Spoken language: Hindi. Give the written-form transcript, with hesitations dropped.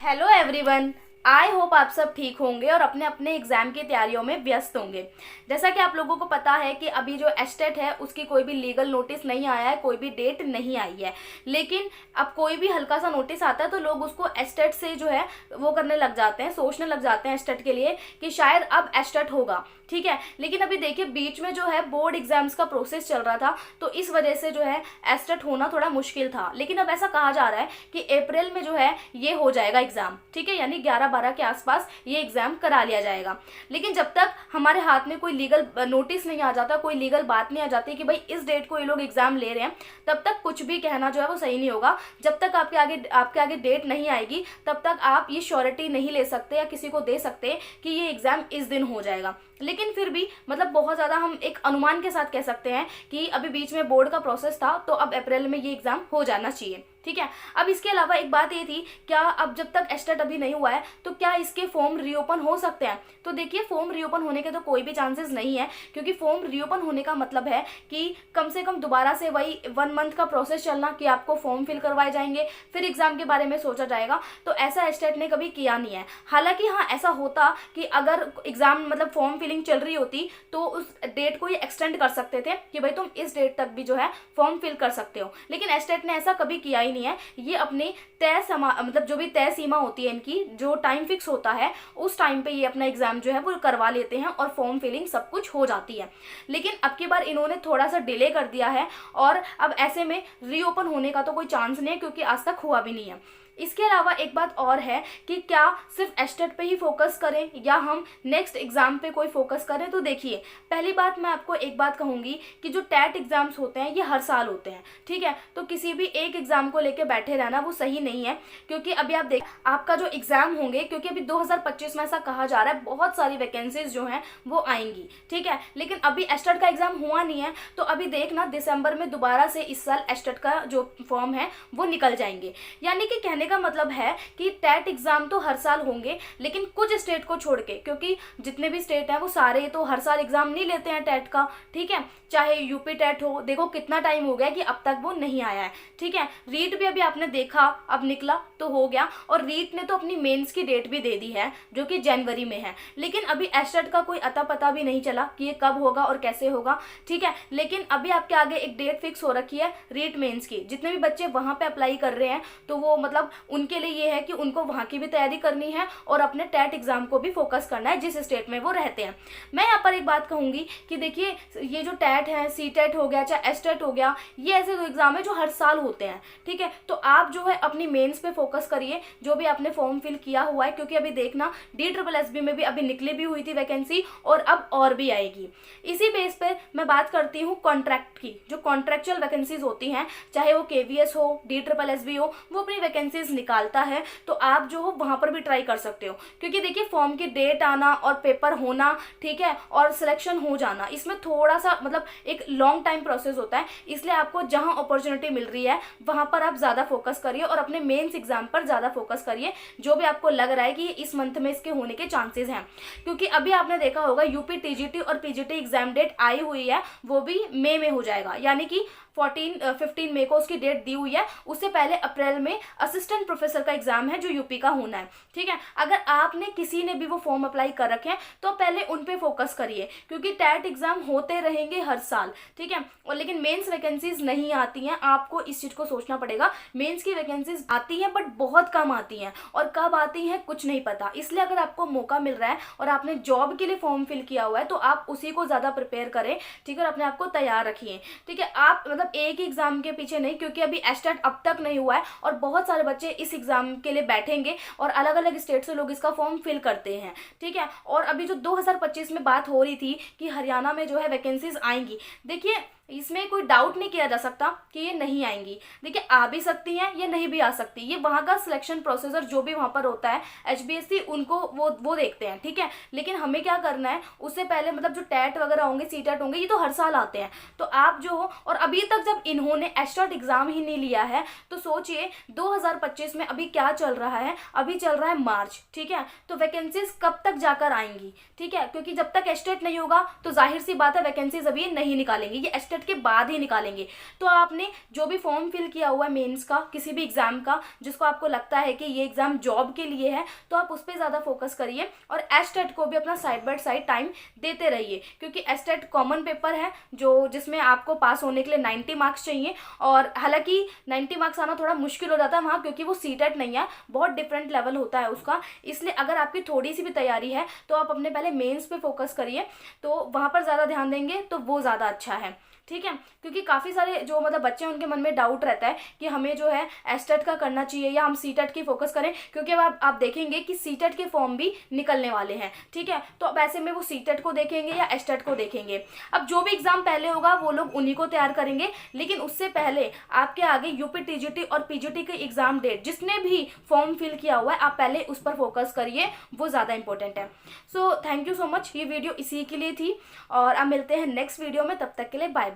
Hello everyone. आई होप आप सब ठीक होंगे और अपने अपने एग्जाम की तैयारियों में व्यस्त होंगे। जैसा कि आप लोगों को पता है कि अभी जो एस्टेट है उसकी कोई भी लीगल नोटिस नहीं आया है, कोई भी डेट नहीं आई है। लेकिन अब कोई भी हल्का सा नोटिस आता है तो लोग उसको एस्टेट से जो है वो करने लग जाते हैं, सोचने लग जाते हैं एस्टेट के लिए कि शायद अब एस्टेट होगा। ठीक है, लेकिन अभी देखिए बीच में जो है बोर्ड एग्जाम्स का प्रोसेस चल रहा था, तो इस वजह से जो है एस्टेट होना थोड़ा मुश्किल था। लेकिन अब ऐसा कहा जा रहा है कि अप्रैल में जो है ये हो जाएगा एग्जाम। ठीक है, यानी 11-12 के आसपास ये एग्जाम करा लिया जाएगा। लेकिन जब तक हमारे हाथ में कोई लीगल नोटिस नहीं आ जाता, कोई लीगल बात नहीं आ जाती कि भाई इस डेट को ये लोग एग्जाम ले रहे हैं, तब तक कुछ भी कहना जो है वो सही नहीं होगा। जब तक आपके आगे डेट नहीं आएगी तब तक आप ये श्योरिटी नहीं ले सकते या किसी को दे सकते कि ये एग्जाम इस दिन हो जाएगा। लेकिन फिर भी मतलब बहुत ज़्यादा हम एक अनुमान के साथ कह सकते हैं कि अभी बीच में बोर्ड का प्रोसेस था, तो अब अप्रैल में ये एग्ज़ाम हो जाना चाहिए। ठीक है, अब इसके अलावा एक बात ये थी, क्या अब जब तक एस्टेट अभी नहीं हुआ है तो क्या इसके फॉर्म रीओपन हो सकते हैं? तो देखिए फॉर्म रीओपन होने के तो कोई भी चांसेस नहीं है, क्योंकि फॉर्म रीओपन होने का मतलब है कि कम से कम दोबारा से वही 1 मंथ का प्रोसेस चलना कि आपको फॉर्म फिल करवाए जाएंगे, फिर एग्जाम के बारे में सोचा जाएगा। तो ऐसा एस्टेट ने कभी किया नहीं है। हालांकि हाँ, ऐसा होता कि अगर एग्जाम मतलब फॉर्म फिलिंग चल रही होती तो उस डेट को ये एक्सटेंड कर सकते थे कि भाई तुम इस डेट तक भी जो है फॉर्म फिल कर सकते हो। लेकिन एस्टेट ने ऐसा कभी किया ही नहीं है। ये अपने तय समा मतलब जो भी तय सीमा होती है इनकी, जो टाइम फिक्स होता है उस टाइम पे ये अपना एग्जाम जो है वो करवा लेते हैं और फॉर्म फिलिंग सब कुछ हो जाती है। लेकिन अब की बार इन्होंने थोड़ा सा डिले कर दिया है और अब ऐसे में रीओपन होने का तो कोई चांस नहीं है, क्योंकि आज तक हुआ भी नहीं है। इसके अलावा एक बात और है कि क्या सिर्फ एस्टेट पे ही फोकस करें या हम नेक्स्ट एग्जाम पे कोई फोकस करें। तो देखिए पहली बात मैं आपको एक बात कहूँगी कि जो टैट एग्जाम्स होते हैं ये हर साल होते हैं। ठीक है, तो किसी भी एक एग्जाम को लेकर बैठे रहना वो सही नहीं है, क्योंकि अभी आप देख आपका जो एग्जाम होंगे, क्योंकि अभी 2025 में ऐसा कहा जा रहा है बहुत सारी वैकेंसीज जो हैं वो आएंगी। ठीक है, लेकिन अभी एस्टेट का एग्जाम हुआ नहीं है, तो अभी देखना दिसंबर में दोबारा से इस साल एस्टेट का जो फॉर्म है वो निकल जाएंगे। यानी कि कहने का मतलब है कि टैट एग्जाम तो हर साल होंगे, लेकिन कुछ स्टेट को छोड़ के, क्योंकि जितने भी स्टेट हैं वो सारे तो हर साल एग्जाम नहीं लेते हैं टैट का। ठीक है, चाहे यूपी टैट हो, देखो कितना टाइम हो गया कि अब तक वो नहीं आया है। ठीक है, रीट भी अभी आपने देखा अब निकला तो हो गया, और रीट ने तो अपनी मेंस की डेट भी दे दी है जो कि जनवरी में है। लेकिन अभी एस्टेट का कोई अता पता भी नहीं चला कि ये कब होगा और कैसे होगा। ठीक है, लेकिन अभी आपके आगे एक डेट फिक्स हो रखी है रीट मेंस की। जितने भी बच्चे वहां पे अप्लाई कर रहे हैं तो वो मतलब उनके लिए ये है कि उनको वहाँ की भी तैयारी करनी है और अपने टैट एग्जाम को भी फोकस करना है जिस स्टेट में वो रहते हैं। मैं यहाँ पर एक बात कहूँगी कि देखिए ये जो टैट है, सी टैट हो गया चाहे एस टैट हो गया, ये ऐसे दो एग्जाम है जो हर साल होते हैं। ठीक है, तो आप जो है अपनी मेंस पे फोकस करिए, जो भी आपने फॉर्म फिल किया हुआ है, क्योंकि अभी देखना DSSB में भी अभी निकली भी हुई थी वैकेंसी और अब और भी आएगी। इसी बेस पे मैं बात करती हूँ कॉन्ट्रैक्ट की। जो कॉन्ट्रैक्चुअल वैकेंसीज होती हैं, चाहे वो KVS हो, DSSB हो, वो अपनी वैकेंसीज निकालता है, तो आप जो हो वहां पर भी ट्राई कर सकते हो। क्योंकि देखिए फॉर्म की डेट आना और पेपर होना, ठीक है, और सिलेक्शन हो जाना, इसमें थोड़ा सा मतलब एक लॉन्ग टाइम प्रोसेस होता है। इसलिए आपको जहां अपॉर्चुनिटी मिल रही है वहां पर आप ज़्यादा फोकस करिए और अपने मेंस एग्जाम पर ज़्यादा फोकस करिए, जो भी आपको लग रहा है कि इस मंथ में इसके होने के चांसेस हैं। क्योंकि अभी आपने देखा होगा यूपी TGT और PGT एग्जाम डेट आई हुई है, वो भी मई में हो जाएगा। यानी कि 15 मई को उसकी डेट दी हुई है। उससे पहले अप्रैल में असिस्टेंट प्रोफेसर का एग्जाम है जो यूपी का होना है। ठीक है, अगर आपने किसी ने भी वो फॉर्म अप्लाई कर रखे हैं तो पहले उन पे फोकस करिए, क्योंकि टैट एग्जाम होते रहेंगे हर साल। ठीक है, और लेकिन मेंस वैकेंसीज नहीं आती हैं, आपको इस चीज़ को सोचना पड़ेगा। मेंस की वैकेंसीज आती हैं बट बहुत कम आती हैं, और कब आती हैं कुछ नहीं पता। इसलिए अगर आपको मौका मिल रहा है और आपने जॉब के लिए फॉर्म फिल किया हुआ है तो आप उसी को ज़्यादा प्रिपेयर करें। ठीक है, और अपने आप को तैयार रखिए। ठीक है, आप मतलब एक ही एग्जाम के पीछे नहीं, क्योंकि अभी एस्टेट अब तक नहीं हुआ है और बहुत सारे बच्चे इस एग्जाम के लिए बैठेंगे और अलग अलग स्टेट से लोग इसका फॉर्म फिल करते हैं। ठीक है, और अभी जो 2025 में बात हो रही थी कि हरियाणा में जो है वैकेंसीज आएंगी, देखिए इसमें कोई डाउट नहीं किया जा सकता कि ये नहीं आएंगी। देखिए आ भी सकती हैं, ये नहीं भी आ सकती। ये वहाँ का सिलेक्शन प्रोसीजर जो भी वहाँ पर होता है HBSC उनको वो देखते हैं। ठीक है, लेकिन हमें क्या करना है उससे पहले मतलब जो टैट वगैरह होंगे, सी टैट होंगे, ये तो हर साल आते हैं। तो आप जो हो, और अभी तक जब इन्होंने एस्टेट एग्जाम ही नहीं लिया है तो सोचिए 2025 में अभी क्या चल रहा है, अभी चल रहा है मार्च। ठीक है, तो वैकेंसीज कब तक जाकर आएंगी? ठीक है, क्योंकि जब तक एस्टेट नहीं होगा तो जाहिर सी बात है वैकेंसीज अभी नहीं निकालेंगे। ये एस्टेट एस्टेट के बाद ही निकालेंगे। तो आपने जो भी फॉर्म फिल किया हुआ है मेंस का, किसी भी एग्जाम का, जिसको आपको लगता है कि ये एग्जाम जॉब के लिए है, तो आप उस पर ज़्यादा फोकस करिए और एस्टेट को भी अपना साइड बाय साइड टाइम देते रहिए, क्योंकि एस्टेट कॉमन पेपर है जो जिसमें आपको पास होने के लिए 90 मार्क्स चाहिए। और हालांकि 90 मार्क्स आना थोड़ा मुश्किल हो जाता है वहाँ, क्योंकि वो सीटेट नहीं है, बहुत डिफरेंट लेवल होता है उसका। इसलिए अगर आपकी थोड़ी सी भी तैयारी है तो आप अपने पहले मेंस पे फोकस करिए, तो वहाँ पर ज़्यादा ध्यान देंगे तो वो ज़्यादा अच्छा है, ठीक है। क्योंकि काफ़ी सारे जो मतलब बच्चे हैं उनके मन में डाउट रहता है कि हमें जो है एस्टेट का करना चाहिए या हम सीटेट की फोकस करें, क्योंकि अब आप देखेंगे कि सीटेट के फॉर्म भी निकलने वाले हैं, ठीक है। तो अब ऐसे में वो सीटेट को देखेंगे या एस्टेट को देखेंगे। अब जो भी एग्जाम पहले होगा वो लोग उन्हीं को तैयार करेंगे, लेकिन उससे पहले आपके आगे यूपी टीजीटी और पीजीटी के एग्जाम डेट जिसने भी फॉर्म फिल किया हुआ है आप पहले उस पर फोकस करिए, वो ज़्यादा इंपॉर्टेंट है। So thank you so much, ये वीडियो इसी के लिए थी और अब मिलते हैं नेक्स्ट वीडियो में, तब तक के लिए बाय।